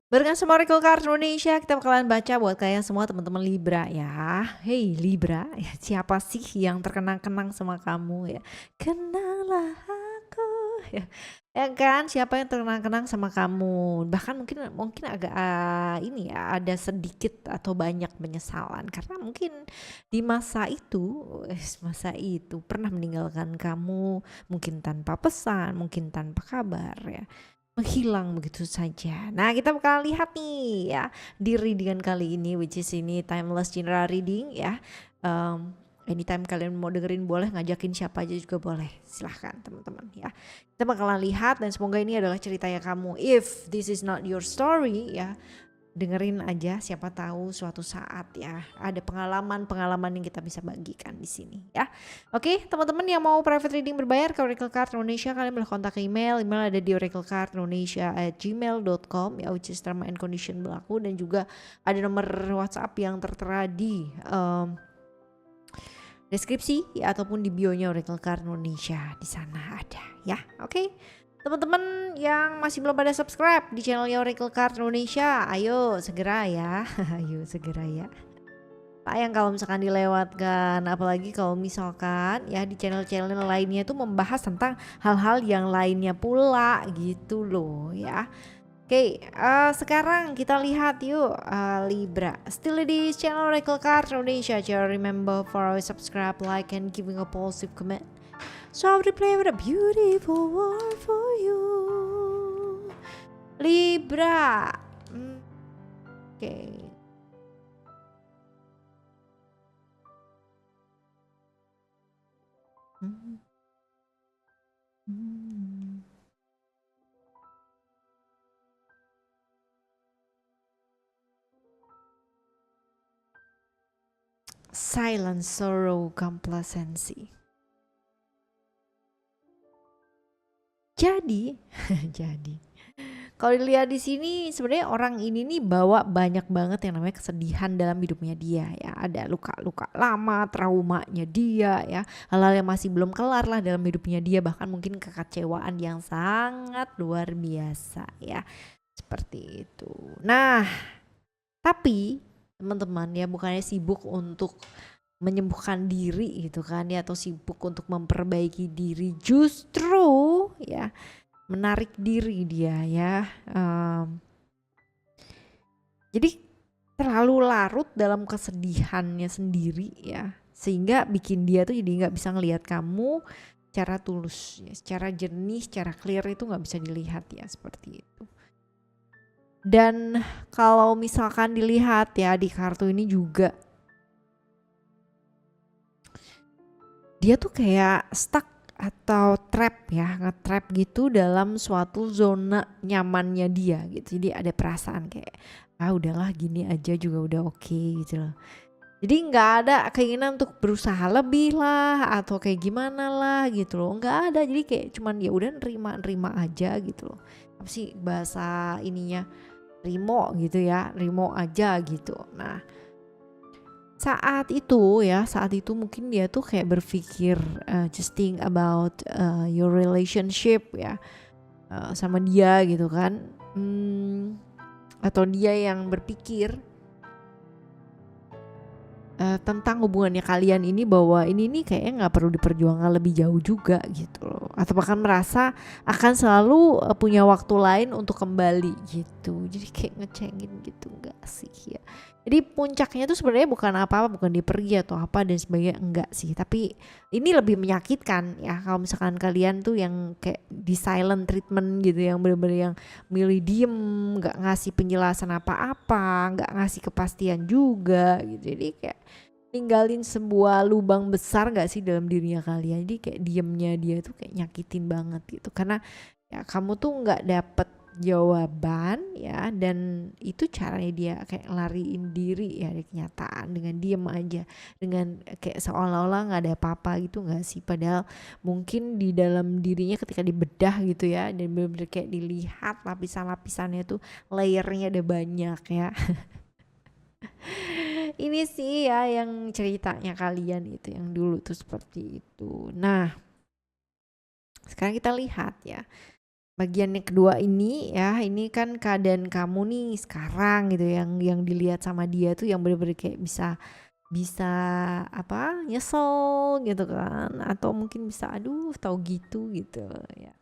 Barengan sama Oracle Card Indonesia, kita bakalan baca buat kalian semua teman-teman Libra ya. Hey Libra, ya, siapa sih yang terkenang-kenang sama kamu ya? Kenanglah aku ya. Ya kan, siapa yang terkenang-kenang sama kamu? Bahkan mungkin agak ini ya, ada sedikit atau banyak penyesalan karena mungkin di masa itu pernah meninggalkan kamu, mungkin tanpa pesan, mungkin tanpa kabar ya, menghilang begitu saja. Nah, kita bakal lihat nih ya di readingan kali ini, which is ini timeless general reading ya. Anytime kalian mau dengerin boleh, ngajakin siapa aja juga boleh, silahkan teman-teman ya. Kita bakalan lihat dan semoga ini adalah ceritanya kamu. If this is not your story ya, dengerin aja, siapa tahu suatu saat ya ada pengalaman yang kita bisa bagikan di sini ya. Oke, teman-teman yang mau private reading berbayar ke Oracle Card Indonesia, kalian boleh kontak email ada di oraclecardindonesia@gmail.com ya, which is term and condition berlaku, dan juga ada nomor WhatsApp yang tertera di deskripsi ya, ataupun di bio-nya Oracle Card Indonesia, di sana ada ya. Oke. Teman-teman yang masih belum pada subscribe di channelnya Oracle Card Indonesia, ayo segera ya. Ayo segera ya. Sayang kalau misalkan dilewatkan, apalagi kalau misalkan ya di channel-channel lainnya itu membahas tentang hal-hal yang lainnya pula gitu loh ya. Oke, sekarang kita lihat yuk Libra. Still di channel Oracle Card Indonesia. Jangan remember for always subscribe, like, and giving a positive comment. So I'll replay with a beautiful word for you, Libra. Okay. Silent sorrow complacency. Jadi kalau dilihat di sini sebenarnya orang ini nih bawa banyak banget yang namanya kesedihan dalam hidupnya dia ya. Ada luka-luka lama, traumanya dia ya, hal-hal yang masih belum kelar lah dalam hidupnya dia, bahkan mungkin kekecewaan yang sangat luar biasa ya. Seperti itu. Nah, tapi teman-teman ya, bukannya sibuk untuk menyembuhkan diri gitu kan ya, atau sibuk untuk memperbaiki diri, justru ya menarik diri dia ya. Jadi terlalu larut dalam kesedihannya sendiri ya, sehingga bikin dia tuh jadi nggak bisa ngelihat kamu secara tulus ya, secara jernih, secara clear itu nggak bisa dilihat ya, seperti itu. Dan kalau misalkan dilihat ya di kartu ini juga, dia tuh kayak stuck atau trap ya, nge-trap gitu dalam suatu zona nyamannya dia gitu. Jadi ada perasaan kayak udahlah gini aja juga udah oke gitu loh. Jadi nggak ada keinginan untuk berusaha lebih lah atau kayak gimana lah gitu loh, nggak ada. Jadi kayak cuman ya udah nerima aja gitu loh. Apa sih bahasa ininya, rimo gitu ya, rimo aja gitu. Nah, saat itu mungkin dia tuh kayak berpikir, just think about your relationship ya, sama dia gitu kan, atau dia yang berpikir tentang hubungannya kalian ini, bahwa ini nih kayaknya nggak perlu diperjuangkan lebih jauh juga gitu loh, atau bahkan merasa akan selalu punya waktu lain untuk kembali gitu. Jadi kayak ngecengin gitu, enggak sih ya. Jadi puncaknya tuh sebenarnya bukan apa-apa, bukan dia pergi atau apa dan sebagainya, enggak sih, tapi ini lebih menyakitkan ya kalau misalkan kalian tuh yang kayak di silent treatment gitu, yang bener-bener yang milih diem, nggak ngasih penjelasan apa-apa, nggak ngasih kepastian juga gitu. Jadi kayak ninggalin sebuah lubang besar gak sih dalam dirinya kalian. Jadi kayak diemnya dia tuh kayak nyakitin banget gitu, karena ya kamu tuh nggak dapet jawaban ya, dan itu caranya dia kayak lariin diri ya dari kenyataan dengan diem aja, dengan kayak seolah-olah nggak ada apa-apa gitu nggak sih, padahal mungkin di dalam dirinya ketika dibedah gitu ya, dan bener-bener kayak dilihat lapisan-lapisannya tuh, layernya ada banyak ya. Ini sih ya yang ceritanya kalian itu yang dulu tuh seperti itu. Nah, sekarang kita lihat ya, bagian yang kedua ini ya, ini kan keadaan kamu nih sekarang gitu, yang dilihat sama dia tuh yang bener-bener kayak bisa bisa apa, nyesel gitu kan, atau mungkin bisa aduh tahu gitu ya.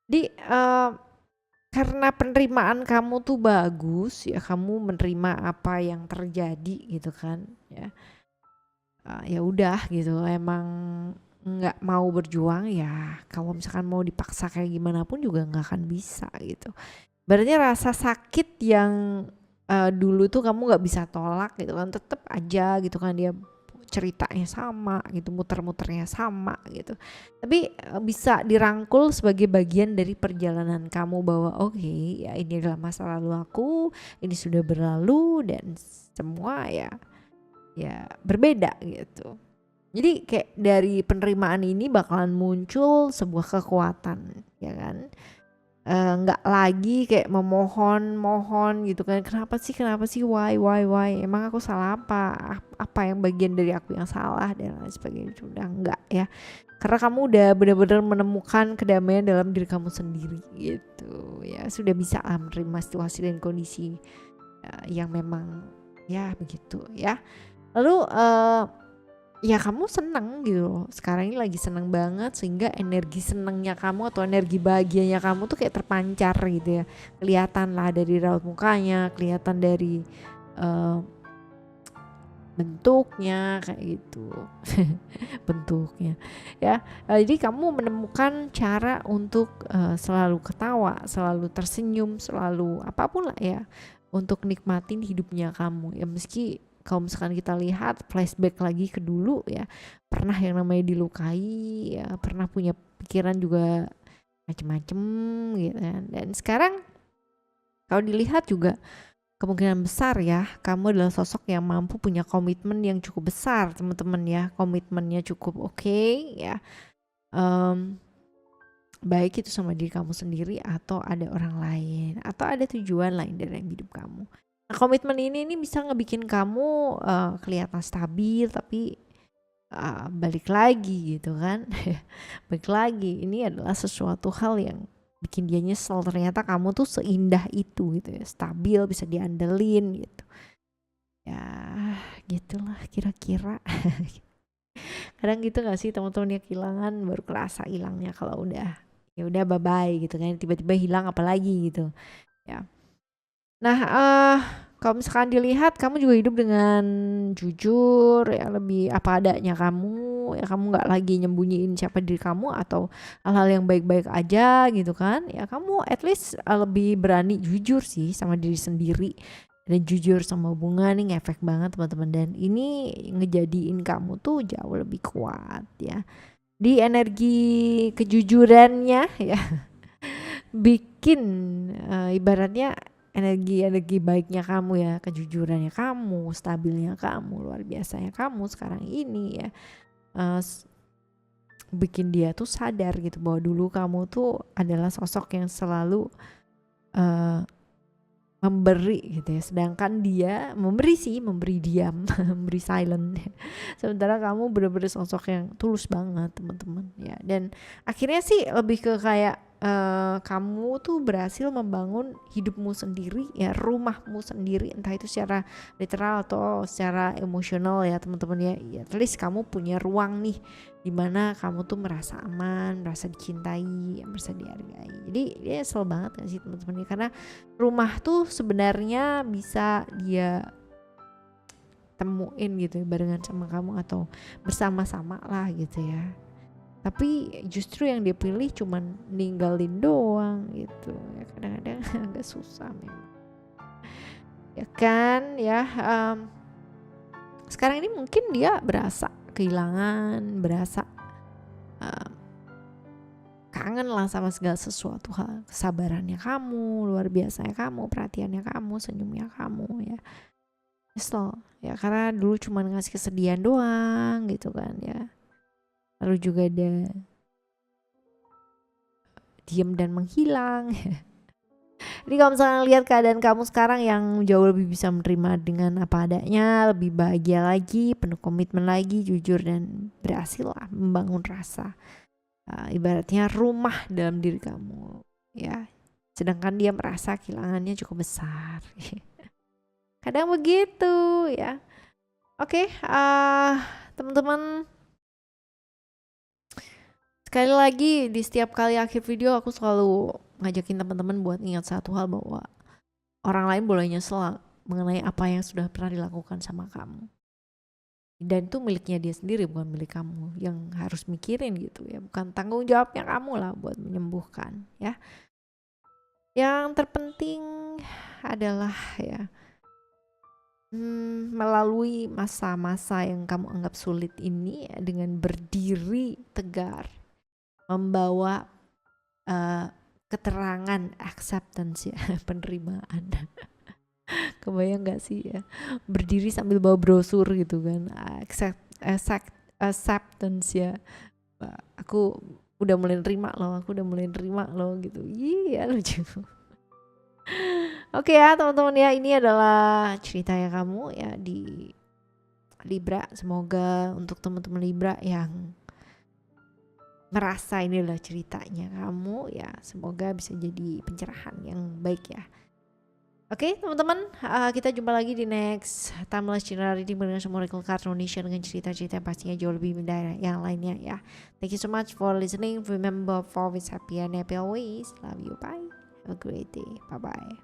Jadi karena penerimaan kamu tuh bagus ya, kamu menerima apa yang terjadi gitu kan ya. Ya udah gitu, emang nggak mau berjuang ya, kalau misalkan mau dipaksa kayak gimana pun juga nggak akan bisa gitu. Berarti rasa sakit yang dulu tuh kamu nggak bisa tolak gitu kan, tetep aja gitu kan, dia ceritanya sama gitu, muter-muternya sama gitu. Tapi bisa dirangkul sebagai bagian dari perjalanan kamu bahwa oke, ya ini adalah masa lalu aku, ini sudah berlalu dan semua ya berbeda gitu. Jadi kayak dari penerimaan ini bakalan muncul sebuah kekuatan, ya kan? Nggak lagi kayak memohon gitu kan, kenapa sih, why, emang aku salah apa yang bagian dari aku yang salah dan lain sebagainya. Udah enggak ya, karena kamu udah benar-benar menemukan kedamaian dalam diri kamu sendiri gitu ya, sudah bisa menerima situasi dan kondisi yang memang ya begitu ya. Lalu ya kamu seneng gitu loh, sekarang ini lagi seneng banget, sehingga energi senengnya kamu atau energi bahagianya kamu tuh kayak terpancar gitu ya, kelihatan lah dari raut mukanya, kelihatan dari bentuknya kayak gitu. Bentuknya ya. Jadi kamu menemukan cara untuk selalu ketawa, selalu tersenyum, selalu apapun lah ya, untuk nikmatin hidupnya kamu ya. Meski kalau misalkan kita lihat flashback lagi ke dulu ya, pernah yang namanya dilukai ya, pernah punya pikiran juga macem-macem gitu kan. Dan sekarang kalau dilihat juga kemungkinan besar ya, kamu adalah sosok yang mampu punya komitmen yang cukup besar teman-teman ya, komitmennya cukup oke ya, baik itu sama diri kamu sendiri atau ada orang lain atau ada tujuan lain dalam hidup kamu. Nah, komitmen ini bisa ngebikin kamu kelihatan stabil, tapi balik lagi gitu kan. Balik lagi, ini adalah sesuatu hal yang bikin dia nyesel, ternyata kamu tuh seindah itu gitu ya, stabil, bisa diandelin gitu ya, gitulah kira-kira. Kadang gitu gak sih teman-teman, yang kehilangan baru kerasa hilangnya kalau udah ya udah bye bye gitu kan, tiba-tiba hilang apalagi gitu ya. Nah kalau misalkan dilihat kamu juga hidup dengan jujur ya, lebih apa adanya kamu ya, kamu nggak lagi nyembunyiin siapa diri kamu atau hal-hal yang baik-baik aja gitu kan ya, kamu at least lebih berani jujur sih sama diri sendiri, dan jujur sama hubungan ini ngefek banget teman-teman, dan ini ngejadiin kamu tuh jauh lebih kuat ya di energi kejujurannya ya. Bikin ibaratnya energi baiknya kamu ya, kejujurannya kamu, stabilnya kamu, luar biasanya kamu sekarang ini ya, bikin dia tuh sadar gitu bahwa dulu kamu tuh adalah sosok yang selalu memberi gitu ya, sedangkan dia memberi diam, memberi silent. Sementara kamu bener-bener sosok yang tulus banget teman-teman ya, dan akhirnya sih lebih ke kayak kamu tuh berhasil membangun hidupmu sendiri ya, rumahmu sendiri, entah itu secara literal atau secara emosional ya teman-teman ya. At least kamu punya ruang nih dimana kamu tuh merasa aman, merasa dicintai, merasa dihargai. Jadi dia kesel banget gak sih teman-teman ya, karena rumah tuh sebenarnya bisa dia temuin gitu ya, barengan sama kamu atau bersama-sama lah gitu ya, tapi justru yang dia pilih cuman ninggalin doang gitu ya, kadang-kadang agak susah memang ya kan ya. Sekarang ini mungkin dia berasa kehilangan, berasa kangen lah sama segala sesuatu hal, kesabarannya kamu, luar biasanya kamu, perhatiannya kamu, senyumnya kamu ya. Nyesel ya, karena dulu cuma ngasih kesedihan doang gitu kan ya. Lalu juga ada diam dan menghilang. Jadi kalau misalnya lihat keadaan kamu sekarang yang jauh lebih bisa menerima dengan apa adanya, lebih bahagia lagi, penuh komitmen lagi, jujur, dan berhasil lah membangun rasa ibaratnya rumah dalam diri kamu ya. Sedangkan dia merasa kehilangannya cukup besar. Kadang begitu ya. Oke, teman-teman, sekali lagi di setiap kali akhir video aku selalu ngajakin teman-teman buat ingat satu hal, bahwa orang lain boleh nyesel mengenai apa yang sudah pernah dilakukan sama kamu. Dan itu miliknya dia sendiri, bukan milik kamu yang harus mikirin gitu ya. Bukan tanggung jawabnya kamu lah buat menyembuhkan ya. Yang terpenting adalah ya, melalui masa-masa yang kamu anggap sulit ini dengan berdiri tegar, membawa keterangan acceptance ya, penerimaan. Kebayang gak sih ya, berdiri sambil bawa brosur gitu kan, acceptance ya. Aku udah mulai nerima loh gitu. Iya lucu. Oke ya teman-teman ya, ini adalah cerita ya kamu ya di Libra. Semoga untuk teman-teman Libra yang merasa ini adalah ceritanya kamu ya, semoga bisa jadi pencerahan yang baik ya. Oke teman-teman, kita jumpa lagi di next Timeless General Reading dengan Oracle Card Indonesia dengan cerita-cerita yang pastinya jauh lebih indah yang lainnya ya. Thank you so much for listening. Remember, always happy and happy always. Love you, bye. Have a great day. Bye-bye.